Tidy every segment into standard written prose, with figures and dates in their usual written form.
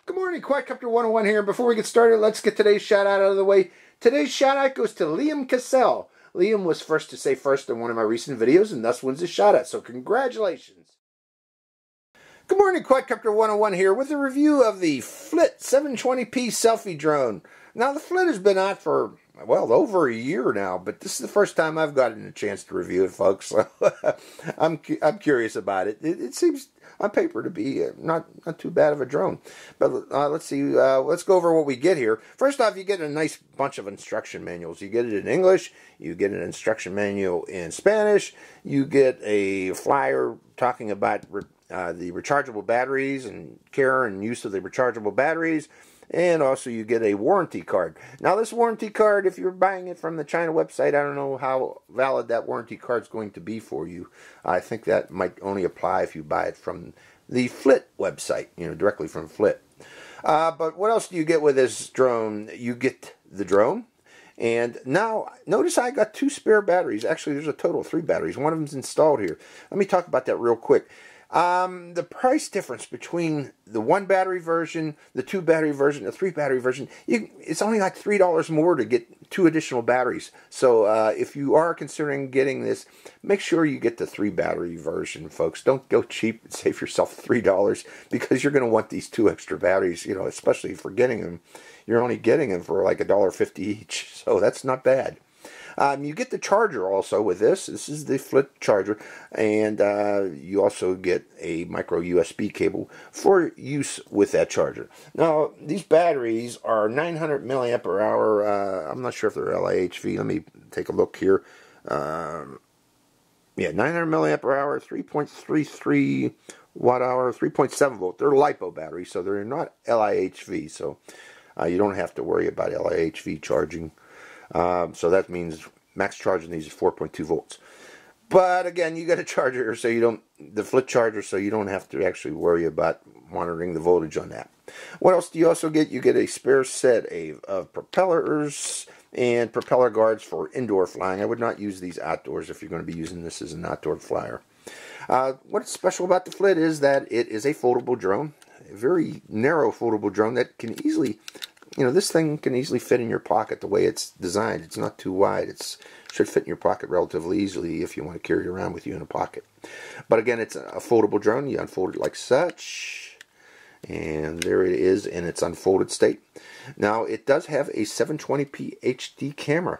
Good morning, Quadcopter 101 here. Before we get started, let's get today's shout out of the way. Today's shout out goes to Liam Cassell. Liam was first to say first in one of my recent videos and thus wins a shout out, so congratulations. Good morning, Quadcopter 101 here with a review of the Flitt 720p selfie drone. Now, the Flitt has been out for, well, over a year now, but this is the first time I've gotten a chance to review it, folks. So I'm curious about it. It seems on paper to be not too bad of a drone. But let's see, let's go over what we get here. First off, you get a nice bunch of instruction manuals. You get it in English, you get an instruction manual in Spanish, you get a flyer talking about the rechargeable batteries and care and use of the rechargeable batteries. And also you get a warranty card. Now this warranty card, if you're buying it from the China website, I don't know how valid that warranty card is going to be for you. I think that might only apply if you buy it from the Flitt website, directly from Flitt. But what else do you get with this drone? You get the drone. And now, notice I got 2 spare batteries. Actually, there's a total of 3 batteries. One of them's installed here. Let me talk about that real quick. The price difference between the 1 battery version, the 2 battery version, the 3 battery version, it's only like $3 more to get 2 additional batteries. So if you are considering getting this, make sure you get the 3 battery version, folks. Don't go cheap and save yourself $3 because you're going to want these 2 extra batteries, especially for getting them. You're only getting them for like $1.50 each, so that's not bad. You get the charger also with this. This is the Flitt charger, and you also get a micro USB cable for use with that charger. Now, these batteries are 900 milliamp hour. I'm not sure if they're LIHV. Let me take a look here. Yeah, 900 milliamp hour, 3.33 watt hour, 3.7 volt. They're LiPo batteries, so they're not LIHV. So you don't have to worry about LIHV charging. So that means max charge in these is 4.2 volts. But again, you got a charger, so the Flitt charger, so you don't have to actually worry about monitoring the voltage on that. What else do you also get? You get a spare set of propellers and propeller guards for indoor flying. I would not use these outdoors if you're going to be using this as an outdoor flyer. What's special about the Flitt is that it is a foldable drone, a very narrow foldable drone that can easily, this thing can easily fit in your pocket the way it's designed. It's not too wide. It should fit in your pocket relatively easily if you want to carry it around with you in a pocket. But again, it's a foldable drone. You unfold it like such, and there it is in its unfolded state. Now, it does have a 720p HD camera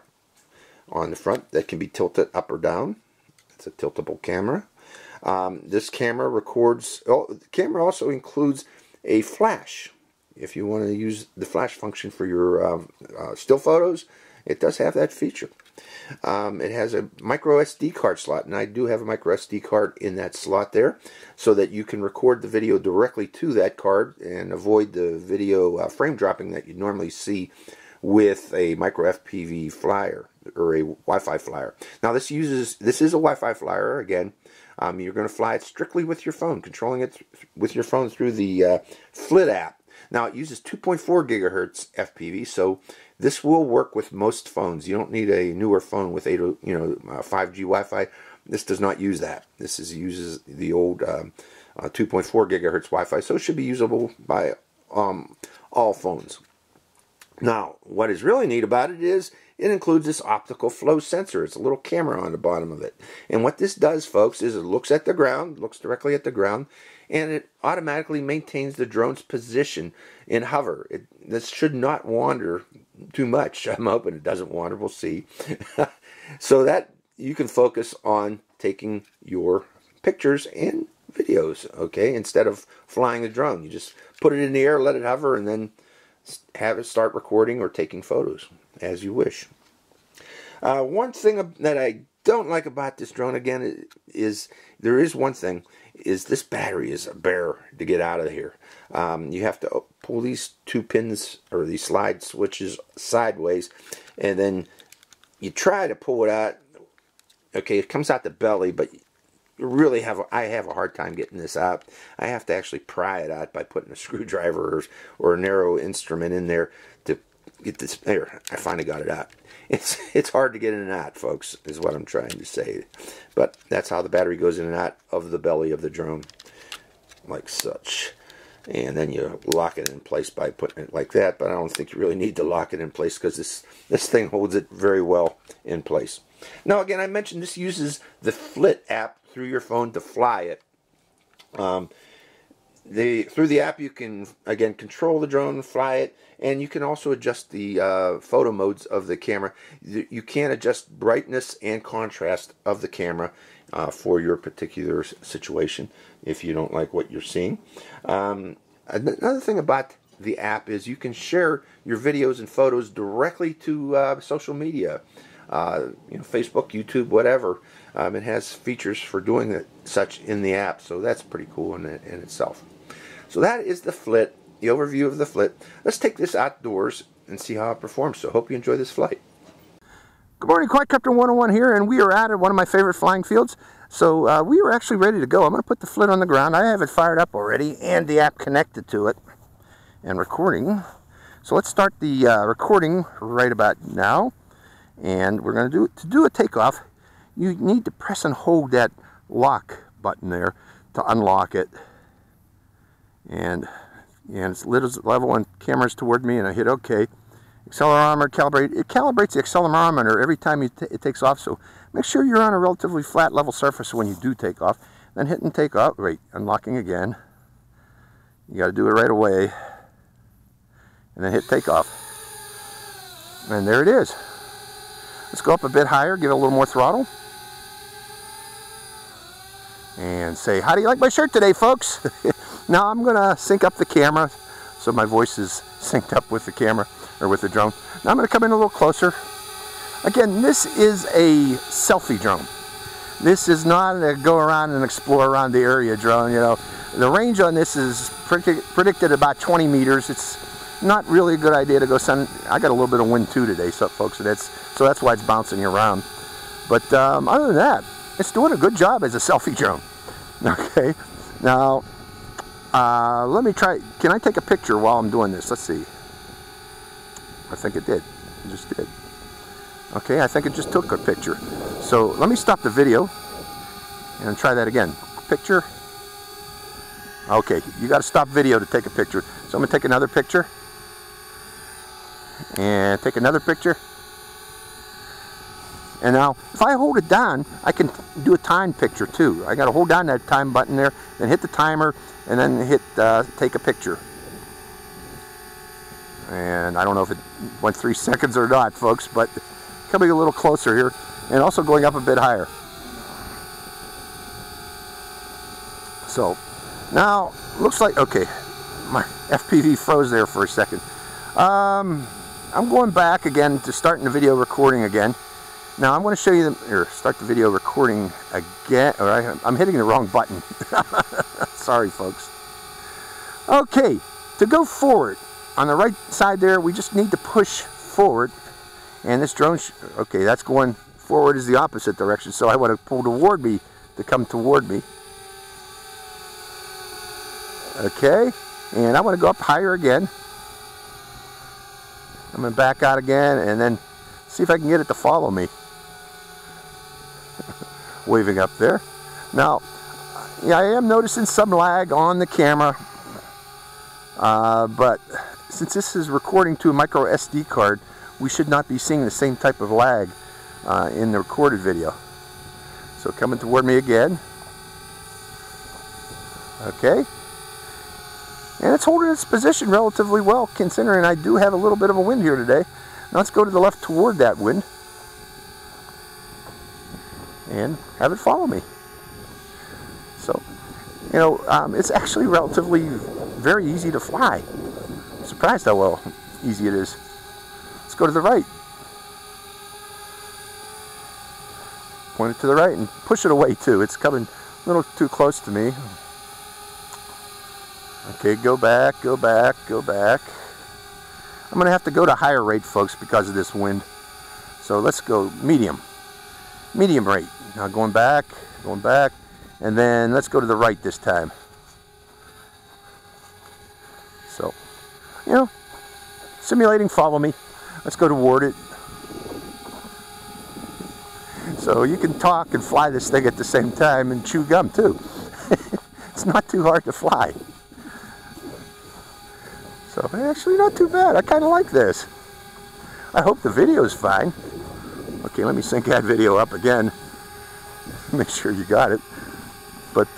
on the front that can be tilted up or down. It's a tiltable camera. This camera records. Oh, the camera also includes a flash. If you want to use the flash function for your still photos, it does have that feature. It has a microSD card slot, and I do have a microSD card in that slot there, so that you can record the video directly to that card and avoid the video frame dropping that you normally see with a micro FPV flyer or a Wi-Fi flyer. Now this is a Wi-Fi flyer again. You're going to fly it strictly with your phone, controlling it with your phone through the Flitt app. Now, it uses 2.4 gigahertz FPV, so this will work with most phones. You don't need a newer phone with 5G Wi-Fi. This does not use that. This uses the old 2.4 gigahertz Wi-Fi, so it should be usable by all phones. Now, what is really neat about it is it includes this optical flow sensor. It's a little camera on the bottom of it. And what this does, folks, is it looks at the ground, looks directly at the ground, and it automatically maintains the drone's position in hover. This should not wander too much. I'm hoping it doesn't wander. We'll see. So that you can focus on taking your pictures and videos, okay, instead of flying the drone. You just put it in the air, let it hover, and then have it start recording or taking photos as you wish. One thing that I don't like about this drone, again, is there is one thing, is this battery is a bear to get out of here. You have to pull these 2 pins or these slide switches sideways, and then you try to pull it out. Okay, it comes out the belly, but really I have a hard time getting this out. I have to actually pry it out by putting a screwdriver or a narrow instrument in there to get this. There, I finally got it out. It's hard to get in and out, folks, is what I'm trying to say. But that's how the battery goes in and out of the belly of the drone, like such. and then you lock it in place by putting it like that. But I don't think you really need to lock it in place because this thing holds it very well in place. Now again, I mentioned this uses the Flitt app through your phone to fly it. Through the app you can again control the drone, fly it, and you can also adjust the photo modes of the camera. You can adjust brightness and contrast of the camera for your particular situation if you don't like what you're seeing. Another thing about the app is you can share your videos and photos directly to social media, Facebook, YouTube, whatever. It has features for doing such in the app, so that's pretty cool in itself. So that is the Flitt, the overview of the Flitt. Let's take this outdoors and see how it performs. So hope you enjoy this flight. Good morning, Quadcopter 101 here, and we are out at one of my favorite flying fields. So we are actually ready to go. I'm going to put the Flitt on the ground. I have it fired up already and the app connected to it and recording. So let's start the recording right about now. And we're going to do a takeoff. You need to press and hold that lock button there to unlock it. And it's lid is level and camera's toward me, and I hit OK. Accelerometer calibrate. It calibrates the accelerometer every time it takes off, so make sure you're on a relatively flat level surface when you do take off. Then hit and take off. Wait, unlocking again. You got to do it right away. And then hit takeoff. And there it is. Let's go up a bit higher, give it a little more throttle. And say, how do you like my shirt today, folks? Now I'm going to sync up the camera so my voice is synced up with the camera, or with the drone. Now I'm going to come in a little closer. Again, this is a selfie drone. This is not a go around and explore around the area drone. You know, the range on this is predicted about 20 meters. It's not really a good idea to go send. I got a little bit of wind too today, so folks, so that's why it's bouncing around. But other than that, it's doing a good job as a selfie drone. Okay, now let me try. Can I take a picture while I'm doing this? Let's see. I think it did. It just did. Okay, I think it just took a picture. So let me stop the video and try that again. Picture. Okay, you got to stop video to take a picture. So I'm going to take another picture. And take another picture. And now, if I hold it down, I can do a time picture too. I got to hold down that time button there, then hit the timer, and then hit take a picture. And I don't know if it went 3 seconds or not, folks, but coming a little closer here, and also going up a bit higher. So, now, looks like, okay, my FPV froze there for a second. I'm going back again to starting the video recording again. Now I'm going to show you start the video recording again. Or I'm hitting the wrong button. Sorry, folks. Okay, to go forward on the right side there, we just need to push forward, and this drone. Okay, that's going forward is the opposite direction, so I want to pull toward me to come toward me. Okay, and I want to go up higher again. I'm going to back out again and then see if I can get it to follow me. Waving up there. Now, yeah, I am noticing some lag on the camera, but since this is recording to a microSD card, we should not be seeing the same type of lag in the recorded video. So coming toward me again. Okay. And it's holding its position relatively well, considering I do have a little bit of a wind here today. Now let's go to the left toward that wind and have it follow me. So, you know, it's actually relatively very easy to fly. I'm surprised how well easy it is. Let's go to the right. Point it to the right and push it away too. It's coming a little too close to me. Okay, go back, go back, go back. I'm going to have to go to higher rate, folks, because of this wind. So let's go medium. Medium rate. Now going back, and then let's go to the right this time. So, you know, simulating follow me. Let's go toward it. So you can talk and fly this thing at the same time and chew gum too. It's not too hard to fly. So actually not too bad. I kind of like this. I hope the video is fine. Okay, let me sync that video up again. Make sure you got it. But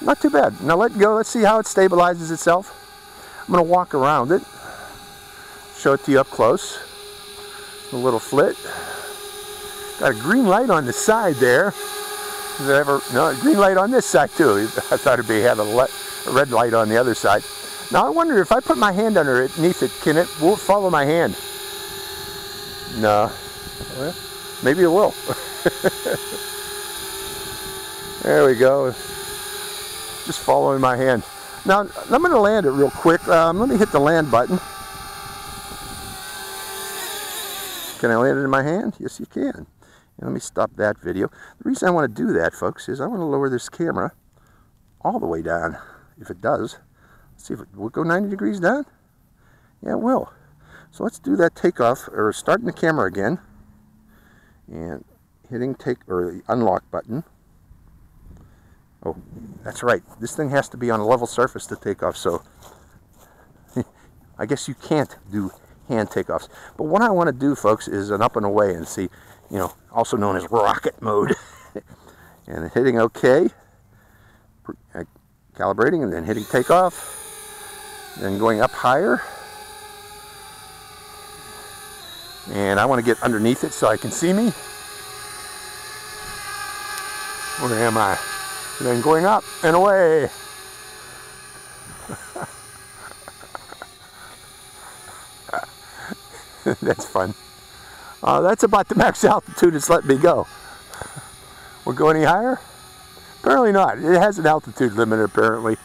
not too bad. Now let go. Let's see how it stabilizes itself. I'm going to walk around it. Show it to you up close. A little Flitt. Got a green light on the side there. No, a green light on this side too. I thought it'd have a red light on the other side. Now I wonder if I put my hand underneath it, will it follow my hand? No. Well, maybe it will. There we go. Just following my hand. Now I'm going to land it real quick. Let me hit the land button. Can I land it in my hand? Yes, you can. And let me stop that video. The reason I want to do that, folks, is I want to lower this camera all the way down. If it does, let's see if it will go 90 degrees down. Yeah, it will. So let's do that takeoff, or starting the camera again, and hitting the unlock button. Oh, that's right. This thing has to be on a level surface to take off. So I guess you can't do hand takeoffs. But what I want to do, folks, is an up and away and see, you know, also known as rocket mode. And hitting OK, calibrating, and then hitting takeoff, then going up higher. And I want to get underneath it so I can see me. Where am I? And then going up and away. That's fun. That's about the max altitude it's let me go. Will it go any higher? Apparently not. It has an altitude limit apparently.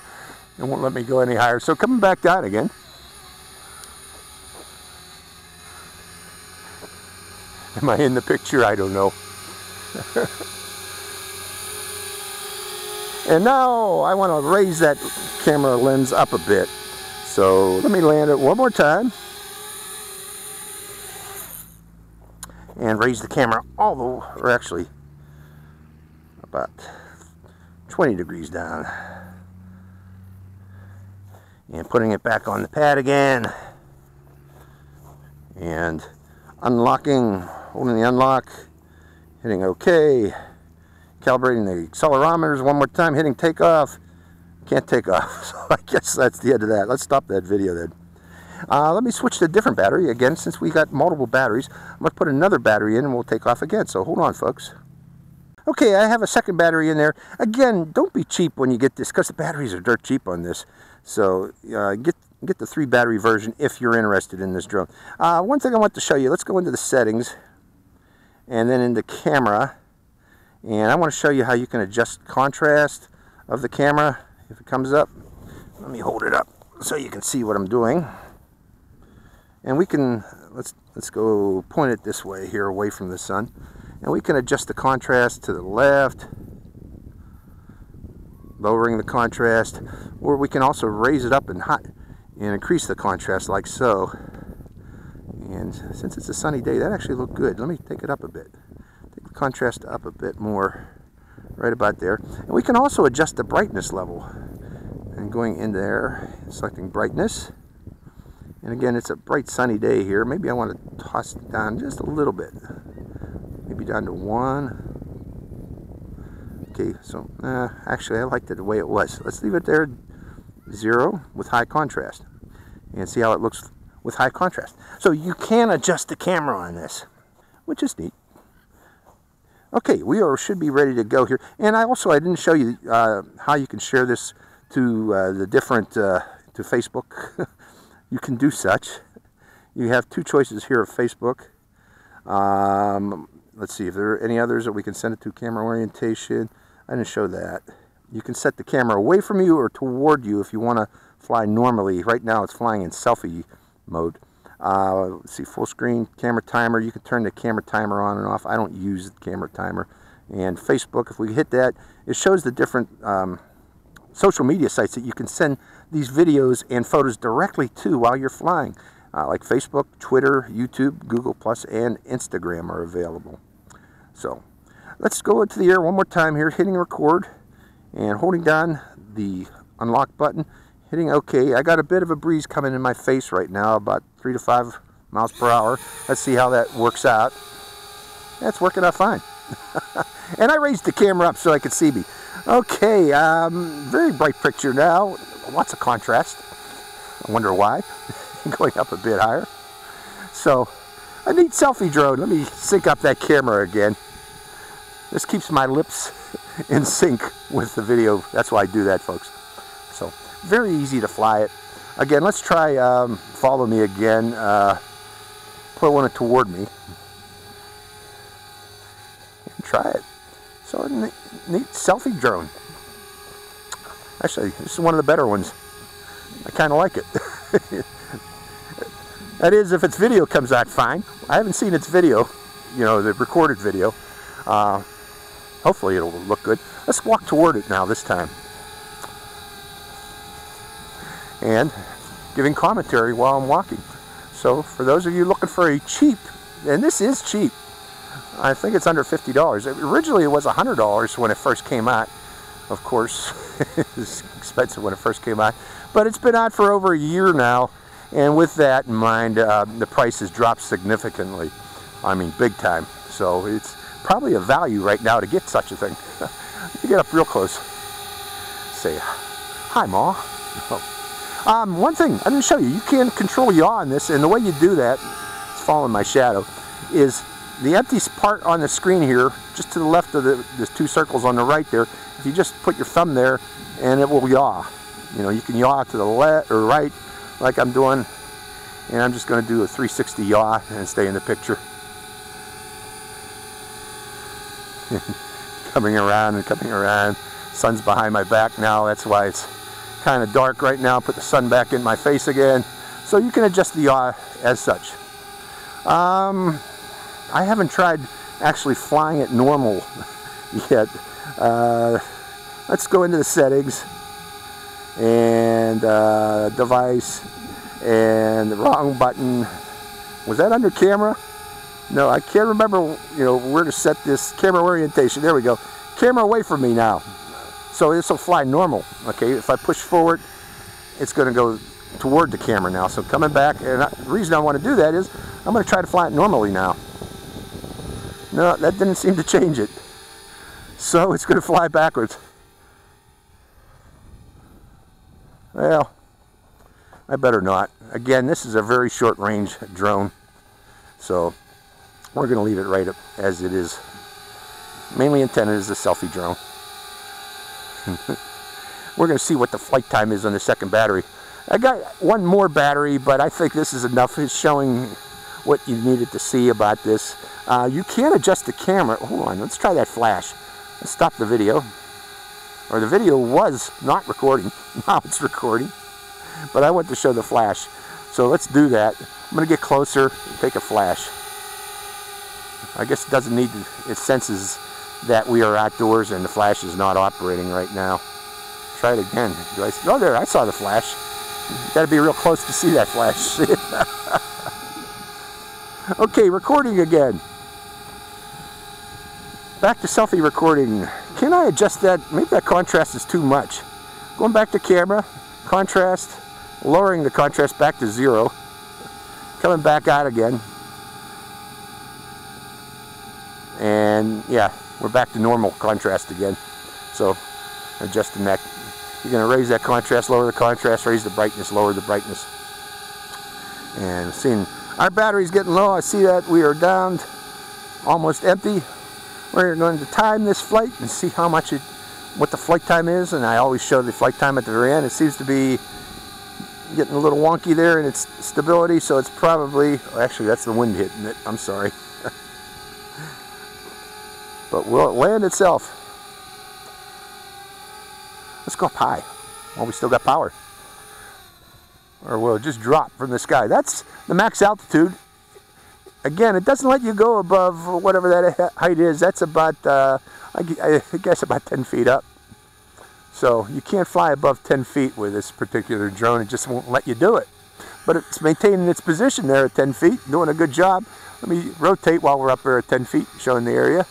It won't let me go any higher. So coming back down again. Am I in the picture? I don't know. And now I want to raise that camera lens up a bit. So let me land it one more time. And raise the camera or actually about 20 degrees down. And putting it back on the pad again. And unlocking, holding the unlock, hitting OK. Calibrating the accelerometers one more time, hitting takeoff. Can't take off, so I guess that's the end of that. Let's stop that video then. Let me switch to a different battery again, since we got multiple batteries. I'm going to put another battery in and we'll take off again, so hold on, folks. Okay, I have a second battery in there. Again, don't be cheap when you get this, because the batteries are dirt cheap on this. So get the 3 battery version if you're interested in this drone. One thing I want to show you, let's go into the settings and then into camera. And I want to show you how you can adjust contrast of the camera if it comes up. Let me hold it up so you can see what I'm doing. And we can, let's go point it this way here, away from the sun. And we can adjust the contrast to the left, lowering the contrast, or we can also raise it up and increase the contrast like so. And since it's a sunny day, that actually looked good. Let me take it up a bit. Take the contrast up a bit more, right about there. And we can also adjust the brightness level. And going in there, selecting brightness. And again, it's a bright sunny day here. Maybe I want to toss it down just a little bit. Maybe down to 1. Okay, so actually I liked it the way it was. Let's leave it there, 0 with high contrast. And see how it looks with high contrast. So you can adjust the camera on this, which is neat. Okay, we should be ready to go here. And I didn't show you how you can share this to the different, to Facebook. You can do such. You have 2 choices here of Facebook. Let's see if there are any others that we can send it to. Camera orientation. I didn't show that. You can set the camera away from you or toward you if you want to fly normally. Right now it's flying in selfie mode. Let's see, full screen, camera timer. You can turn the camera timer on and off. I don't use the camera timer. And Facebook, if we hit that, it shows the different social media sites that you can send these videos and photos directly to while you're flying. Like Facebook, Twitter, YouTube, Google+, and Instagram are available. So let's go into the air one more time here, hitting record and holding down the unlock button, Hitting okay. I got a bit of a breeze coming in my face right now, about 3 to 5 miles per hour. Let's see how that works out. That's working out fine. And I raised the camera up so I could see me. Okay, very bright picture now. Lots of contrast. I wonder why. Going up a bit higher. So, a neat selfie drone. Let me sync up that camera again. This keeps my lips in sync with the video. That's why I do that, folks. So, very easy to fly it. Again, let's try follow me again. Put one toward me. And try it. So, a neat selfie drone. Actually, this is one of the better ones. I kind of like it. That is, if its video comes out fine. I haven't seen its video, you know, the recorded video. Hopefully it'll look good. Let's walk toward it now this time. And giving commentary while I'm walking. So for those of you looking for a cheap, and this is cheap, I think it's under $50. Originally it was $100 when it first came out. Of course, it was expensive when it first came out. But it's been out for over a year now. And with that in mind, the price has dropped significantly. I mean, big time. So it's probably a value right now to get such a thing. You get up real close. Say, hi, Ma. One thing I didn't show you. You can control yaw on this, and the way you do that, it's following my shadow, is the empty part on the screen here, just to the left of the 2 circles on the right there. If you just put your thumb there, and it will yaw. You know, you can yaw to the left or right, like I'm doing, and I'm just going to do a 360 yaw and stay in the picture. Coming around and coming around. Sun's behind my back now, that's why it's kind of dark right now. Put the sun back in my face again, so you can adjust the yaw as such. I haven't tried actually flying it normal yet. Let's go into the settings and device, and the wrong button. Was that under camera? No, I can't remember, you know, where to set this camera orientation. There we go. Camera away from me now. So this will fly normal. Okay, if I push forward, it's going to go toward the camera now. So coming back, and the reason I want to do that is I'm going to try to fly it normally now. No, that didn't seem to change it. So it's going to fly backwards. Well, I better not. Again, this is a very short range drone. So we're going to leave it right up as it is. Mainly intended as a selfie drone. We're going to see what the flight time is on the second battery. I got one more battery, but I think this is enough. It's showing what you needed to see about this. You can adjust the camera. Hold on, let's try that flash. Let's stop the video. Or the video was not recording. Now it's recording. But I want to show the flash. So let's do that. I'm going to get closer and take a flash. I guess it doesn't need to, it senses that we are outdoors and the flash is not operating right now. Try it again. Oh, there, I saw the flash. You got to be real close to see that flash. Okay, recording again. Back to selfie recording. Can I adjust that? Maybe that contrast is too much. Going back to camera, contrast, lowering the contrast back to 0. Coming back out again. And yeah, we're back to normal contrast again. So, adjusting that. You're going to raise that contrast, lower the contrast, raise the brightness, lower the brightness. And seeing our battery's getting low. I see that we are down, almost empty. We're going to time this flight and see how much what the flight time is. And I always show the flight time at the very end. It seems to be getting a little wonky there in its stability, so it's probably, actually that's the wind hitting it, I'm sorry. But will it land itself? Let's go up high. Well, we still got power. Or will it just drop from the sky? That's the max altitude. Again, it doesn't let you go above whatever that height is. That's about, I guess about 10 feet up. So you can't fly above 10 feet with this particular drone. It just won't let you do it. But it's maintaining its position there at 10 feet, doing a good job. Let me rotate while we're up there at 10 feet, showing the area.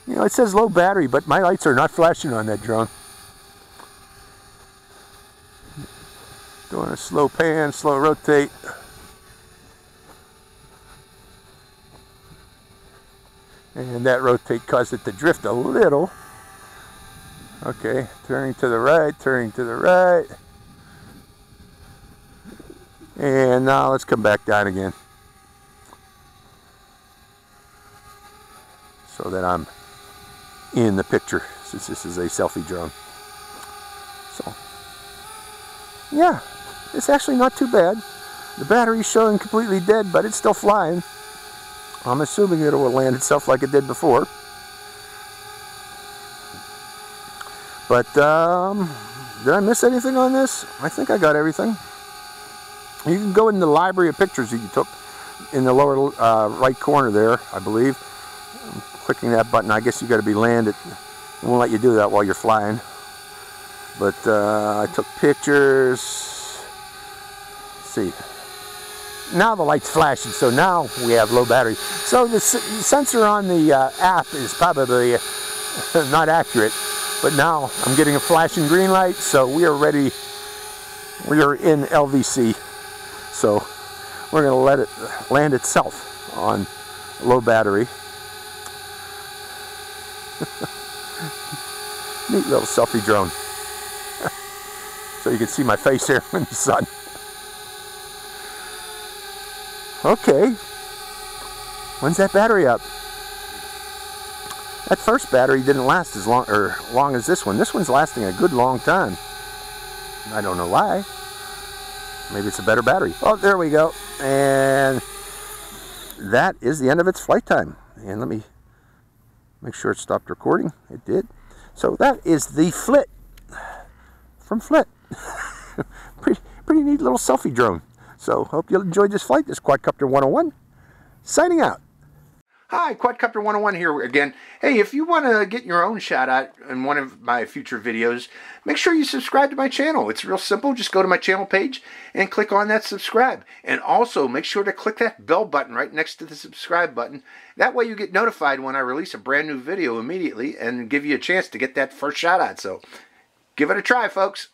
You know, it says low battery, but my lights are not flashing on that drone. Doing a slow pan, slow rotate. And that rotate caused it to drift a little. Okay, turning to the right, turning to the right. And now let's come back down again, so that I'm in the picture, since this is a selfie drone. So, yeah, it's actually not too bad. The battery's showing completely dead, but it's still flying. I'm assuming it will land itself like it did before. But, did I miss anything on this? I think I got everything. You can go in the library of pictures that you took in the lower right corner there, I believe. I'm clicking that button. I guess you got to be landed. It won't let you do that while you're flying. But I took pictures. Let's see. Now the light's flashing, so now we have low battery. So the sensor on the app is probably not accurate. But now I'm getting a flashing green light, so we are ready. We are in LVC. So we're going to let it land itself on low battery. Neat little selfie drone. So you can see my face here in the sun. Okay. When's that battery up? That first battery didn't last as long as this one. This one's lasting a good long time. I don't know why. Maybe it's a better battery. Oh, there we go. And that is the end of its flight time. And let me make sure it stopped recording. It did. So that is the Flitt from Flitt. Pretty neat little selfie drone. So hope you enjoyed this flight. This is Quadcopter 101 signing out. Hi, Quadcopter 101 here again. Hey, if you want to get your own shout out in one of my future videos, make sure you subscribe to my channel. It's real simple. Just go to my channel page and click on that subscribe. And also make sure to click that bell button right next to the subscribe button. That way you get notified when I release a brand new video immediately and give you a chance to get that first shout out. So give it a try, folks.